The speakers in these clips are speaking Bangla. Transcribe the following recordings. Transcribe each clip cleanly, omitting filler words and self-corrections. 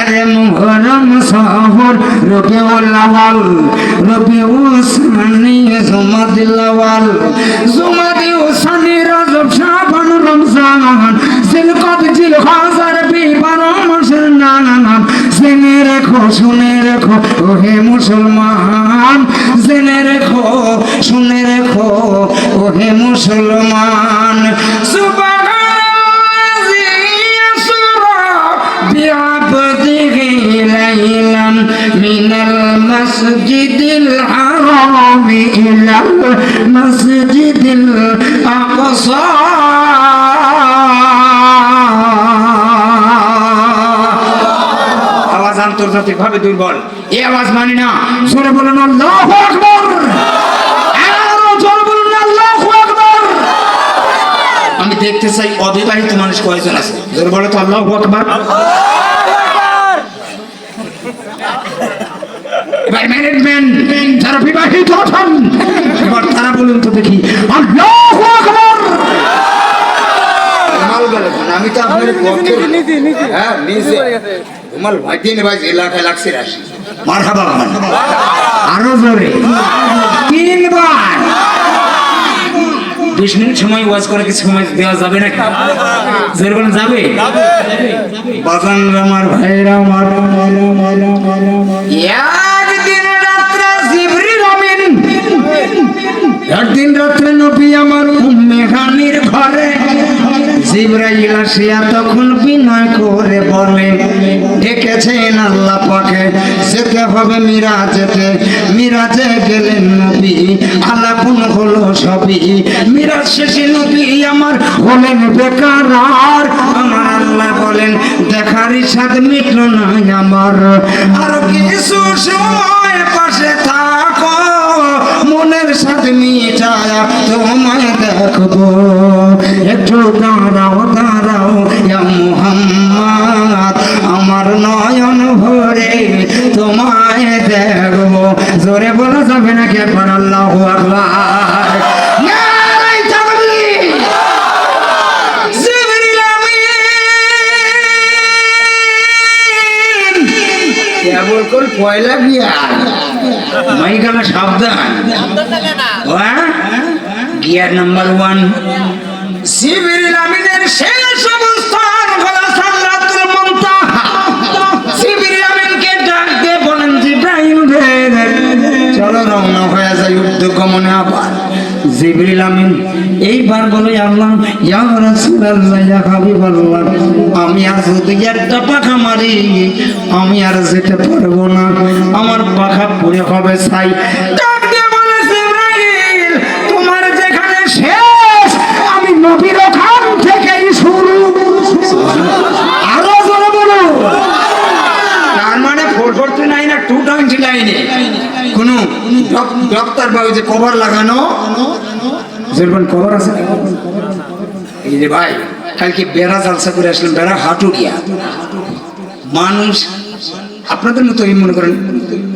আরে মুহরম সফর রবিউল আউয়াল রবিউল সানি জুমাদিল আউয়াল জুমাদিল সানি রজব শাবান রমজান জিলকদ জিলহজ আরবি 12 মাসের নাম জেনে রেখো শুনে রেখো ওহে মুসলমান জেনে রেখো শুনে রেখো ওহে মুসলমান সুবহানাল্লাযী আসরা বিআবদিহি লাইলান মিনাল মাসজিদিল হারাম ইলাল মাসজিদিল আকসা আওয়াজ আন্তর্জাতিক ভাবে দুর্বল এই আওয়াজ মানি না জোরে বলুন আল্লাহু আকবার আরো জোরে বলুন আল্লাহু আকবার আমি দেখতে চাই অবিবাহিত মানুষ কয়জন আছে জোরে বলো তো আল্লাহু আকবার এবার ম্যানেজমেন্ট যারা বিবাহিত আছেন এবার তারা বলুন তো দেখি আল্লাহু আকবার আমি তো আপনার হ্যাঁ নিজে তোমার ভাইদিন ভাই এলাকায় লাগছে রাশি মারহাবা আরো জোরে তিনবার 20 মিনিট সময় ওয়াজ করে কিছু সময় দেওয়া যাবে নাকি জোরে বলেন যাবে বাজান আমার ভাইরা আমার একদিন রাত্রে জিবরিল আমিন একদিন রাত্রে নবী আমার উম্মে হানির ঘরে জিবরাইল আসিয়া তখন বিনয় করে বলে ডেকেছেন আল্লাহ পাকে যেতে হবে মিরাজেতে মিরাজে গেলেন নবী আলাপন হলো সবই মিরাজ শেষে নবী আমার হলেন বেকার আমার আল্লাহ বলেন দেখার ইচ্ছা মিটল না আমার আর কিছু সময় পাশে থাকো মনের সাথে মিটায়া তোমায় দেখবো একটু দাঁড়াও দাঁড়াও ইয়া মুহাম্মদ আমার নয়ন ভরে তোমায় দেখবো জোরে বলা যাবে নাকি একবার আল্লাহু আকবার নারে তাকবীর জিবরিল আমিন কেবল কোন পয়লা বিয়া মাইকালা সাবধান গিয়ার নাম্বার 1 জিবরিল আমিনের শেষ অবস্থান হলো সিদরাতুল মুনতাহা জিবরিল আমিনকে ডাক দিয়ে বলেন জিবরাইল রে চলো রওনা হয়ে যাই ঊর্ধ্বগমনে আবার জিবরিল আমিন এইবার বলে আল্লাহ ইয়া রাসূলুল্লাহ ইয়া হাবিবাল্লাহ আমি আর যদি একটা পাখা মারি আমি আর যেতে পারবো না আমার পাখা পুড়ে হবে ছাই ডাক দিয়ে বলে জিবরাইল তোমার যেখানে শেষ আমি নবীর ওখান থেকেই শুরু আরো জোরে বলো তার মানে 449 না 229 কোন ডক্টর বা ওই যে কভার লাগানো জোরবান কভার আছে এই যে ভাই কালকে বেড়া জালসা করে আসলাম বেড়া হাটুরিয়া মানুষ আপনাদের মতো এই মনে করেন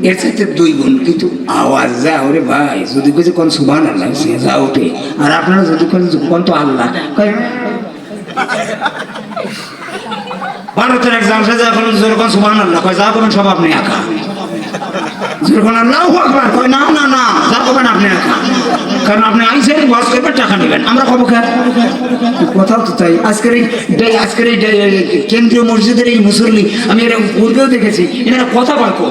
এর চাইতে 2 গুণ কিন্তু আওয়াজ যা ওরে ভাই যদি কিছু কোন সুবহানাল্লাহ সে যা ওঠে আর আপনারা যদি কোন তো আল্লাহ ভারতের এক্সাম সে যখন যেরকম সুবহানাল্লাহ কয় যা করবেন সব আপনি একা যেরকম আল্লাহু আকবার কয় না না না যা করবেন আপনি একা কারণ আপনি আইসেন ওয়াজ করবেন টাকা নেবেন আমরা কব কে কথাও তো তাই আজকের এই কেন্দ্রীয় মসজিদের এই মুসল্লি আমি এরকম পূর্বেও দেখেছি এনারা কথা বলতো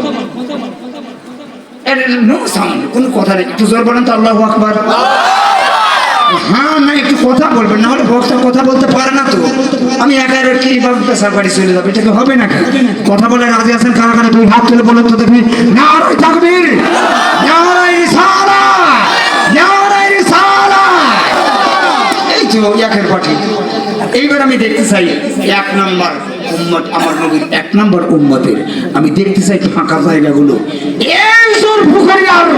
নো সাউন্ড কোনো কথা নেই একটু জোর বলেন তো আল্লাহু আকবার হ্যাঁ না একটু কথা বলবেন না হলে বক্তা কথা বলতে পারে না তো আমি একা কিভাবে পেশার বাড়ি চলে যাবো এটাকে হবে না কথা বলে রাজি আছেন কারা কারা 2 হাত তুলে বলেন তো দেখি নারে তাকবীর নারে রিসালাত নারে রিসালাত এই যে একের পাঠি এইবার আমি দেখতে চাই 1 নাম্বার উম্মত আমার নবীর 1 নাম্বার উম্মতের আমি দেখতে চাই ফাঁকা জায়গাগুলো এই জোর ফুকরিয়ার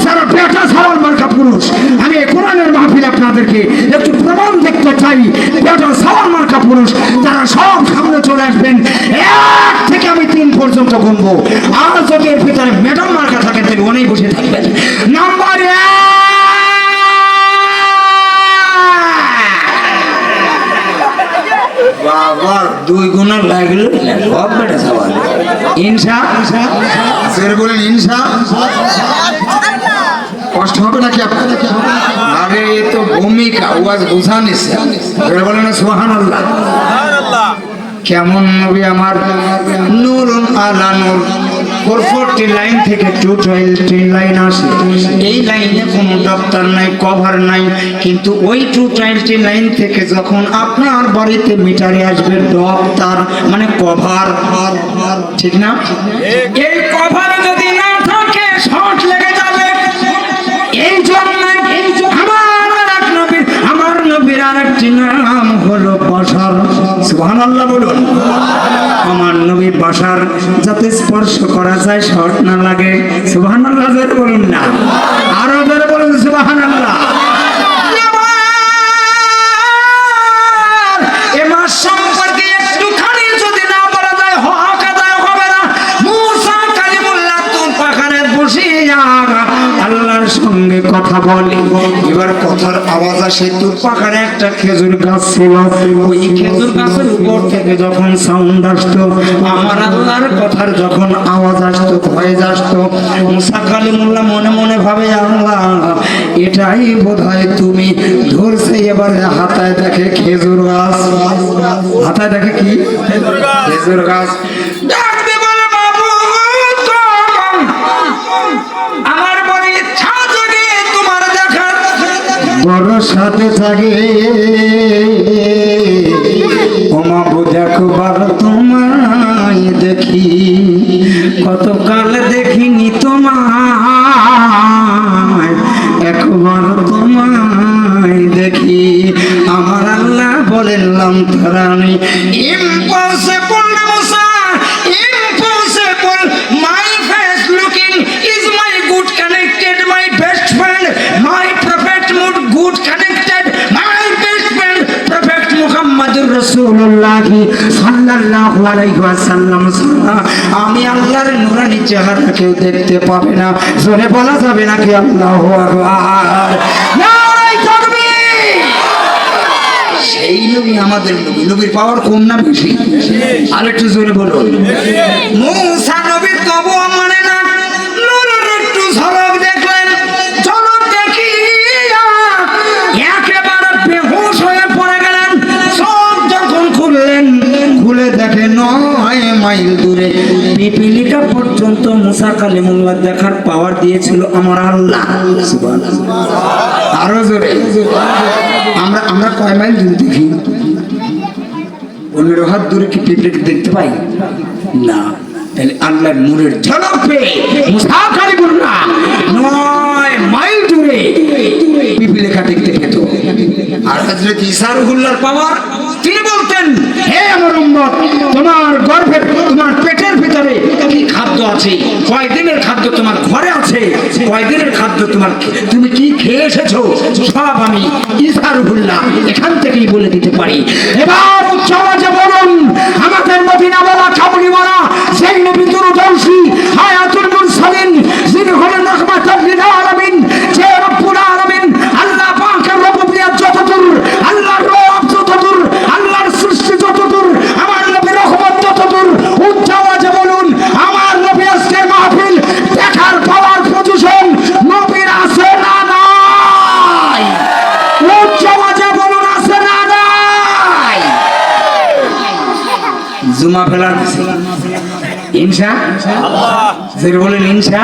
সারা বেটা সালাল মার্কা পুরুষ আমি কোরআনের মাহফিল আপনাদেরকে একটু প্রমাণ দেখতে চাই বেটা সালাল মার্কা পুরুষ তারা সব সামনে চলে আসবেন 1 থেকে আমি 3 পর্যন্ত গুনবো আর যদি এর ভিতরে ম্যাডাম মার্কা থাকে তাহলে অনেক বসে থাকবেন নাম্বার 1 বাবা 2 গুণ লাগলো সব বেটা সালাল ইনশা জোরে বলেন ইনশা। কষ্ট হবে নাকি আপনার? আরে এ তো ভূমিকা ওয়াজ বোঝানিস। জোরে বলেন সুবহানাল্লাহ। কেমন নবী আমার, নূরুন আলা নূর। 440 লাইন থেকে 220 লাইন আসে। এই লাইনে কোনো ডক্টর নাই, কভার নাই, কিন্তু ওই 220 লাইন থেকে যখন আপনার বাড়িতে মিটারে আসবে ডক্টর মানে কভার, ঠিক না? এই কভার যদি না থাকে শর্ট লেগে যাবে। এই জন্য আমার নবীর আরেকটি নাম হলো বাশার। সুবহানাল্লাহ বলুন। আমার নবী বাশার, যাতে স্পর্শ করা যায় শর্ট না লাগে। সুবহানাল্লাহ জোরে বলুন না, আরো জোরে বলুন সুবহানাল্লাহ। এ মাস সম্পর্কে একটুখানি যদি না বলা যায় হক আদায় হবে না। মুসা কালিমুল্লাহ তো পাহাড়ে বসে আল্লাহর সঙ্গে কথা বলে। এবার কথার আওয়াজ আসে, তোর পাহাড়ে একটা খেজুর গাছ ছিল, ওই খেজুর গাছের উপর থেকে যখন সাউন্ড আসতো, আমার আল্লাহর কথার যখন আওয়াজ আসতো, ভয়েস আসতো, মুসা কালিমুল্লাহ মনে মনে ভাবে আল্লাহ এটাই বোধহয় তুমি ধরছে। এবার হাতায় দেখে খেজুর গাছ, হাতায় দেখে কি খেজুর গাছ। বড় সাথে থাকে ওমা দেখবার তোমায় দেখি, কতকাল দেখিনি তোমায়, একবার তোমায় দেখি। আমার আল্লাহ বললাম তারানি impossible Musa, impossible. My face looking is my good connected, my best friend, my good connected, my best friend, Prophet Muhammadur Rasulullah sallallahu alaihi wasallam। আমি আল্লাহর নূরানি চেহারা কেউ দেখতে পাবে না। জোরে বলা যাবে নাকি আল্লাহু আকবার, নারায়ে তাকবীর। সেই নবী আমাদের নবী। নবীর পাওয়ার কম না বেশি? আরেকটু জোরে বলুন। মুসা নবী তবু মানে না, নূরের একটু ঝলক দেখলেন, ঝলক দেখি একেবারে বেহুশ হয়ে পড়ে গেলেন। সব যখন খুললেন, খুলে দেখে 9 মাইল দূরে পিপিলিকা পর্যন্ত মুসা কালিমুল্লাহ দেখার পাওয়ার দিয়েছিল আমার আল্লাহ। সুবহানাল্লাহ, আরো জোরে। আমরা কয় মাইল দূরে দেখি? 15 হাত দূরে কি পিপিলিকা দেখতে পাই না? তাহলে আল্লাহর নূরের ঝলক পেয়ে মুসা কালিমুল্লাহ 9 মাইল দূরে পিপিলিকা দেখতে পেত। আর হযরত ঈসা রুহুল্লাহর পাওয়ার, তিনি বলতেন হে আমার উম্মত, তোমার গর্ভে, তোমার পেটের ভিতরে কি খাদ্য আছে, কয় দিনের খাদ্য তোমার ঘরে আছে, কয় দিনের খাদ্য তোমার, তুমি কি খেয়ে এসেছো, সব আমি ঈসা রুহুল্লাহ এখান থেকেই বলে দিতে পারি। এবার উচ্চ আওয়াজে বলুন, আমাদের মদিনা বলা কাবুলি বলা সেই নবী দুরূদর্শী হায়াতুল মুরসালিন, যিনি হলেন রাহমাতুল লিল আলামিন, যে রব্বুল আলামিন, আল্লাহ পাকের রব্বুবিয়ত যতদূর, আল্লাহর রব যতদূর, আল্লাহর সৃষ্টি যতদূর, আমার নবীর রহমত ততদূর। উচ্চ আওয়াজে বলুন, আমার নবী আজকে মাহফিল দেখার পাওয়ার পজিশন নবীর আছে না নাই? উচ্চ আওয়াজে বলুন, আছে না নাই? জুমা ফেলার ইনশা আল্লাহ, জোরে বলেন ইনশা।